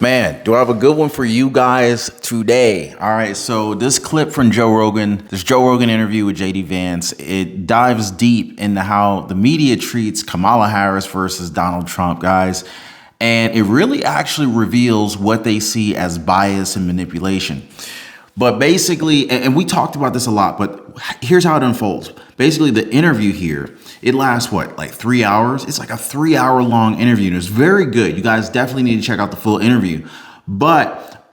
Man, do I have a good one for you guys today? All right, so this clip from this Joe Rogan interview with JD Vance, it dives deep into how the media treats Kamala Harris versus Donald Trump, guys. And it really actually reveals what they see as bias and manipulation. But basically, and we talked about this a lot, but here's how it unfolds. Basically, the interview here, it lasts what, like 3 hours? It's like a 3 hour long interview, and it's very good. You guys definitely need to check out the full interview. But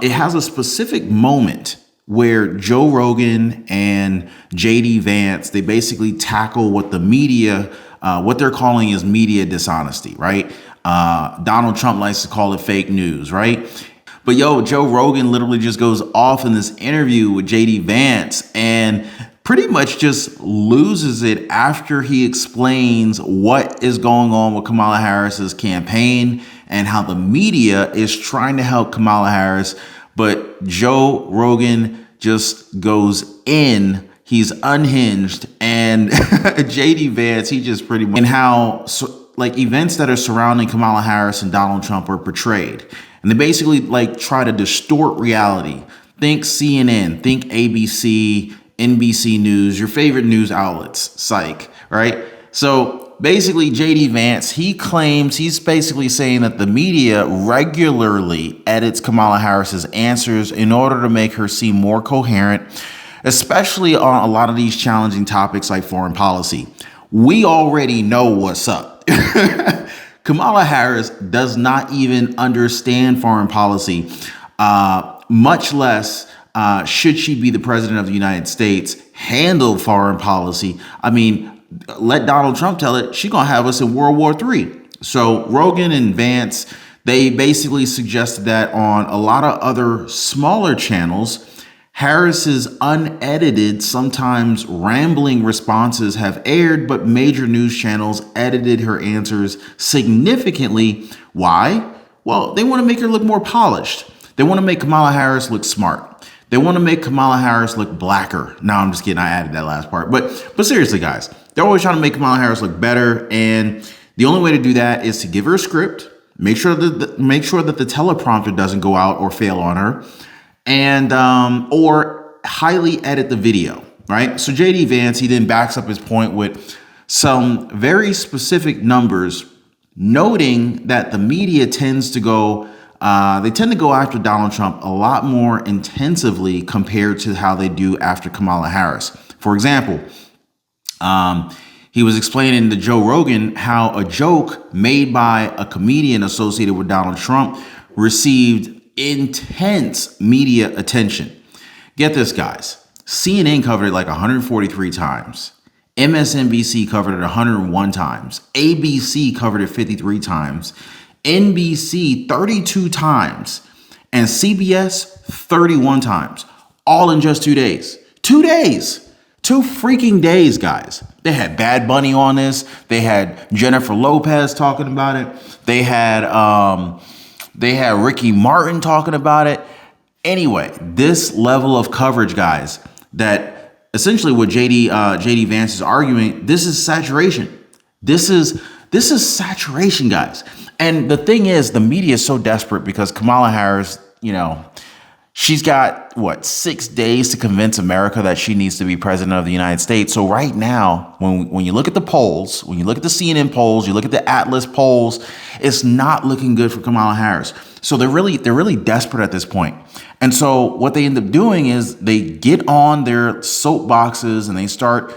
it has a specific moment where Joe Rogan and JD Vance, they basically tackle what the media, what they're calling is media dishonesty, right? Donald Trump likes to call it fake news, right? But Joe Rogan literally just goes off in this interview with JD Vance and pretty much just loses it after he explains what is going on with Kamala Harris's campaign and how the media is trying to help Kamala Harris. But Joe Rogan just goes in. He's unhinged. And JD Vance, he just pretty much, and how events that are surrounding Kamala Harris and Donald Trump are portrayed. And they basically try to distort reality. Think CNN, think ABC, NBC News, your favorite news outlets, psych, right? So basically JD Vance, he claims, he's basically saying that the media regularly edits Kamala Harris's answers in order to make her seem more coherent, especially on a lot of these challenging topics like foreign policy. We already know what's up. Kamala Harris does not even understand foreign policy, much less should she be the president of the United States, handle foreign policy. I mean, let Donald Trump tell it, she's going to have us in World War III. So Rogan and Vance, they basically suggested that on a lot of other smaller channels, Harris's unedited, sometimes rambling responses have aired, but major news channels edited her answers significantly. Why? Well, they want to make her look more polished. They want to make Kamala Harris look smart. They want to make Kamala Harris look blacker. No, I'm just kidding. I added that last part. But seriously, guys, they're always trying to make Kamala Harris look better. And the only way to do that is to give her a script, make sure that the teleprompter doesn't go out or fail on her, and or highly edit the video, right? So JD Vance, he then backs up his point with some very specific numbers, noting that the media tends to go after Donald Trump a lot more intensively compared to how they do after Kamala Harris. For example, he was explaining to Joe Rogan how a joke made by a comedian associated with Donald Trump received intense media attention. Get this, guys. CNN covered it like 143 times. MSNBC covered it 101 times. ABC covered it 53 times. NBC 32 times. And CBS 31 times. All in just 2 days. 2 days. 2 freaking days, guys. They had Bad Bunny on this. They had Jennifer Lopez talking about it. They had Ricky Martin talking about it. Anyway, this level of coverage, guys, that essentially what JD Vance is arguing, this is saturation. This is saturation, guys. And the thing is, the media is so desperate because Kamala Harris, she's got 6 days to convince America that she needs to be president of the United States. So right now, when you look at the polls, when you look at the CNN polls, you look at the Atlas polls, it's not looking good for Kamala Harris. So they're really desperate at this point. And so what they end up doing is they get on their soapboxes and they start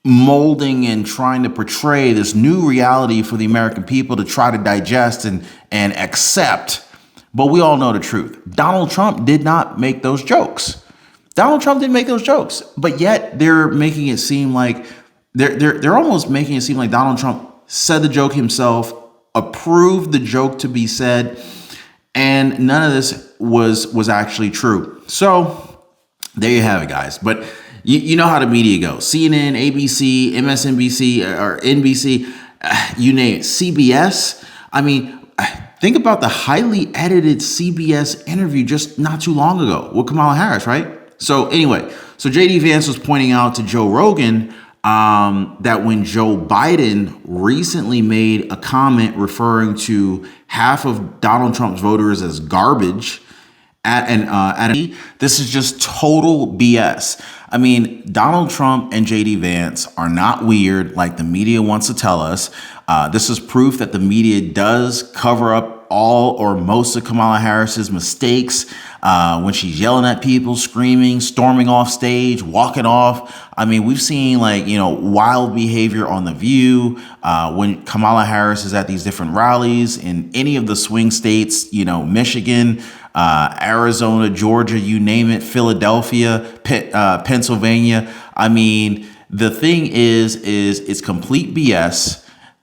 molding and trying to portray this new reality for the American people to try to digest and accept. But we all know the truth. Donald Trump did not make those jokes. Donald Trump didn't make those jokes, but yet they're making it seem like they're almost making it seem like Donald Trump said the joke himself, approved the joke to be said, and none of this was actually true. So there you have it, guys. But you know how the media goes. CNN, ABC, MSNBC, or NBC, you name it. CBS. I mean, think about the highly edited CBS interview just not too long ago with Kamala Harris, right? So anyway, JD Vance was pointing out to Joe Rogan that when Joe Biden recently made a comment referring to half of Donald Trump's voters as garbage, this is just total BS. I mean, Donald Trump and JD Vance are not weird like the media wants to tell us. This is proof that the media does cover up all or most of Kamala Harris's mistakes when she's yelling at people, screaming, storming off stage, walking off. I mean, we've seen wild behavior on The View when Kamala Harris is at these different rallies in any of the swing states, Michigan, Arizona, Georgia, you name it, Philadelphia, Pennsylvania. I mean, the thing is it's complete BS.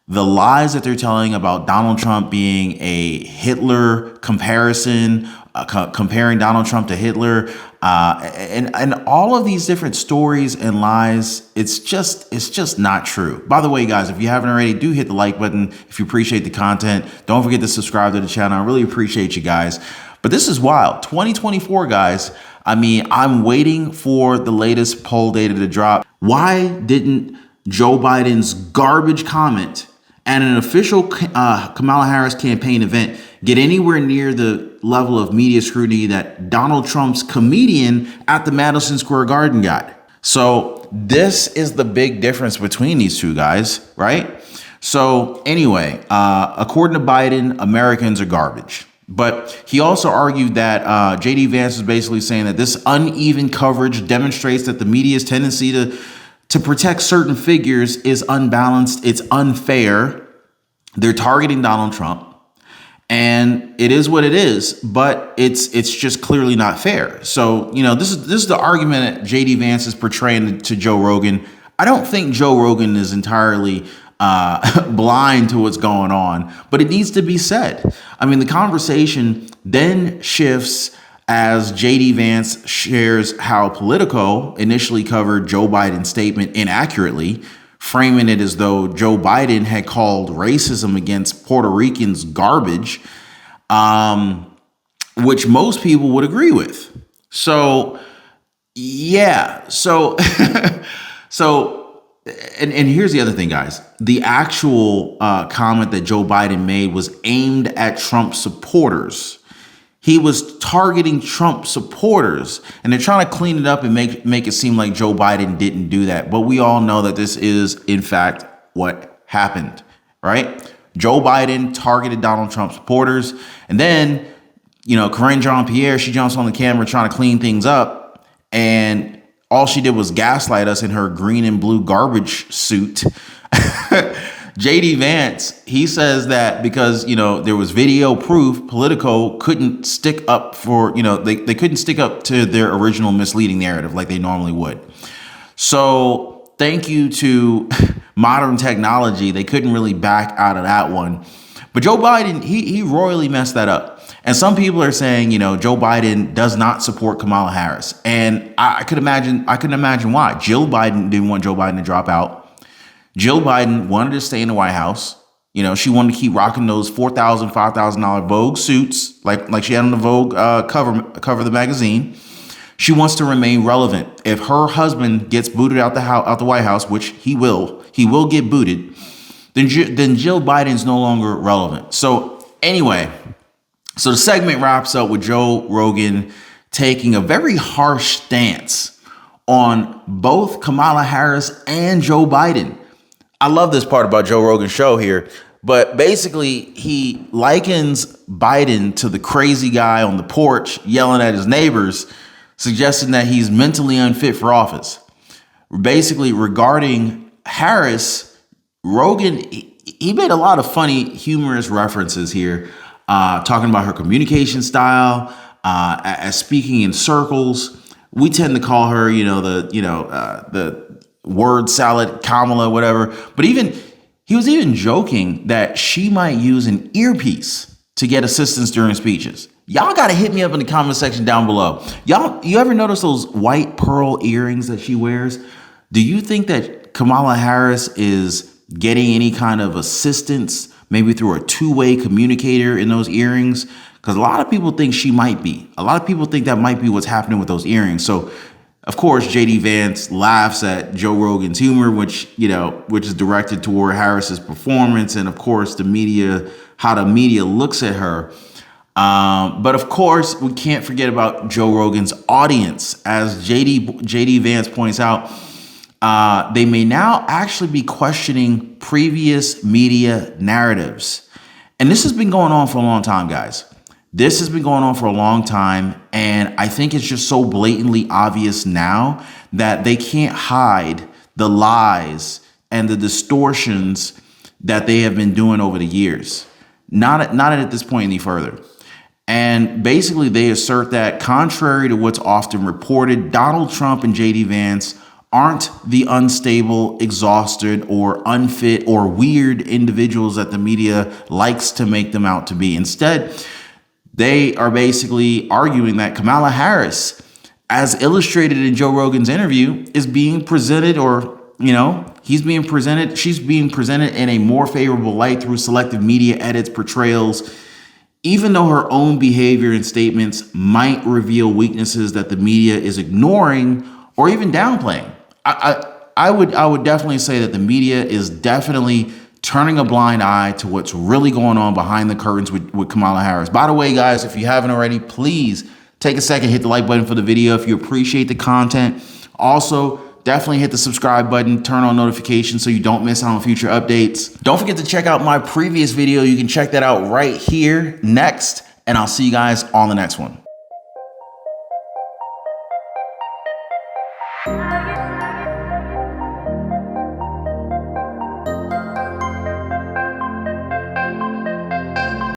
The lies that they're telling about Donald Trump being a Hitler comparison, comparing Donald Trump to Hitler, and all of these different stories and lies, it's just not true. By the way, guys, if you haven't already, do hit the like button if you appreciate the content. Don't forget to subscribe to the channel. I really appreciate you guys. But this is wild. 2024, guys. I mean, I'm waiting for the latest poll data to drop. Why didn't Joe Biden's garbage comment at an official Kamala Harris campaign event get anywhere near the level of media scrutiny that Donald Trump's comedian at the Madison Square Garden got? So this is the big difference between these two guys, right? So anyway, according to Biden, Americans are garbage. But he also argued that JD Vance is basically saying that this uneven coverage demonstrates that the media's tendency to protect certain figures is unbalanced. It's unfair. They're targeting Donald Trump, and it is what it is. But it's just clearly not fair. So this is the argument that JD Vance is portraying to Joe Rogan. I don't think Joe Rogan is entirely blind to what's going on, but it needs to be said. I mean, the conversation then shifts as JD Vance shares how Politico initially covered Joe Biden's statement inaccurately, framing it as though Joe Biden had called racism against Puerto Ricans garbage, which most people would agree with. So, yeah. So And here's the other thing, guys. The actual comment that Joe Biden made was aimed at Trump supporters. He was targeting Trump supporters, and they're trying to clean it up and make it seem like Joe Biden didn't do that. But we all know that this is, in fact, what happened, right? Joe Biden targeted Donald Trump supporters, and then, Corinne Jean-Pierre, she jumps on the camera trying to clean things up, and all she did was gaslight us in her green and blue garbage suit. JD Vance, he says that because, there was video proof, Politico couldn't stick up for, they couldn't stick up to their original misleading narrative like they normally would. So thank you to modern technology, they couldn't really back out of that one. But Joe Biden, he royally messed that up. And some people are saying, Joe Biden does not support Kamala Harris. And I couldn't imagine why. Jill Biden didn't want Joe Biden to drop out. Jill Biden wanted to stay in the White House. She wanted to keep rocking those $4,000, $5,000 Vogue suits like she had on the Vogue cover of the magazine. She wants to remain relevant. If her husband gets booted out the White House, which he will get booted, then Jill Biden's no longer relevant. So anyway, so the segment wraps up with Joe Rogan taking a very harsh stance on both Kamala Harris and Joe Biden. I love this part about Joe Rogan's show here, but basically he likens Biden to the crazy guy on the porch yelling at his neighbors, suggesting that he's mentally unfit for office. Basically, regarding Harris, Rogan, he made a lot of funny, humorous references here, talking about her communication style, as speaking in circles. We tend to call her, the word salad Kamala, whatever. But he was even joking that she might use an earpiece to get assistance during speeches. Y'all got to hit me up in the comment section down below. You ever notice those white pearl earrings that she wears? Do you think that Kamala Harris is getting any kind of assistance, maybe through a two-way communicator in those earrings? Because a lot of people think she might be. A lot of people think that might be what's happening with those earrings. So Of course, JD Vance laughs at Joe Rogan's humor, which is directed toward Harris's performance, and of course how the media looks at her. But of course, we can't forget about Joe Rogan's audience. As JD Vance points out, they may now actually be questioning previous media narratives. And this has been going on for a long time, guys. This has been going on for a long time. And I think it's just so blatantly obvious now that they can't hide the lies and the distortions that they have been doing over the years. Not at this point any further. And basically, they assert that contrary to what's often reported, Donald Trump and JD Vance aren't the unstable, exhausted, or unfit or weird individuals that the media likes to make them out to be. Instead, they are basically arguing that Kamala Harris, as illustrated in Joe Rogan's interview, is being presented, or, she's being presented in a more favorable light through selective media edits, portrayals, even though her own behavior and statements might reveal weaknesses that the media is ignoring or even downplaying. I would definitely say that the media is definitely turning a blind eye to what's really going on behind the curtains with Kamala Harris. By the way, guys, if you haven't already, please take a second, hit the like button for the video if you appreciate the content. Also, definitely hit the subscribe button, turn on notifications so you don't miss out on future updates. Don't forget to check out my previous video. You can check that out right here next, and I'll see you guys on the next one.